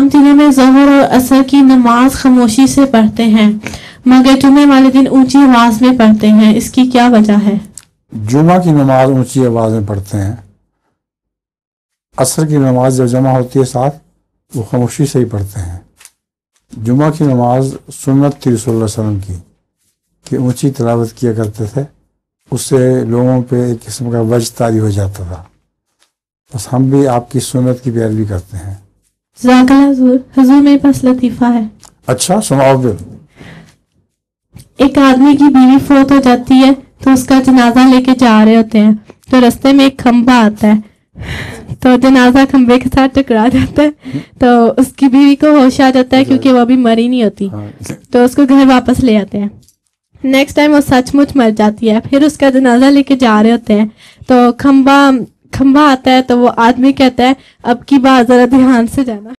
हम दिनों में ज़ोहर और असर की नमाज खामोशी से पढ़ते हैं मगर जुमे वाले दिन ऊंची आवाज में पढ़ते हैं, इसकी क्या वजह है? जुमा की नमाज ऊंची आवाज में पढ़ते हैं, असर की नमाज जब जमा होती है साथ वो खामोशी से ही पढ़ते हैं। जुमा की नमाज सुन्नत थी रसूलुल्लाह सल्लल्लाहु अलैहि वसल्लम की कि ऊंची तिलावत किया करते थे, उससे लोगों पे एक किस्म का वज्द तारी हो जाता था। बस हम भी आपकी सुन्नत की पैरवी करते हैं। हुजूर मेरे पास लतीफ़ा है। अच्छा सुनाओ फिर। एक आदमी की बीवी फौत हो जाती है तो उसका जनाजा लेके जा रहे होते हैं तो रास्ते में एक खंबा आता है तो जनाजा खंबे के साथ टकरा जाता है तो उसकी बीवी को होश आ जाता है क्योंकि वो अभी मरी नहीं होती, तो उसको घर वापस ले आते हैं। नेक्स्ट टाइम वो सचमुच मर जाती है, फिर उसका जनाजा लेके जा रहे होते हैं तो खंबा आता है तो वो आदमी कहता है अब की बार जरा ध्यान से जाना।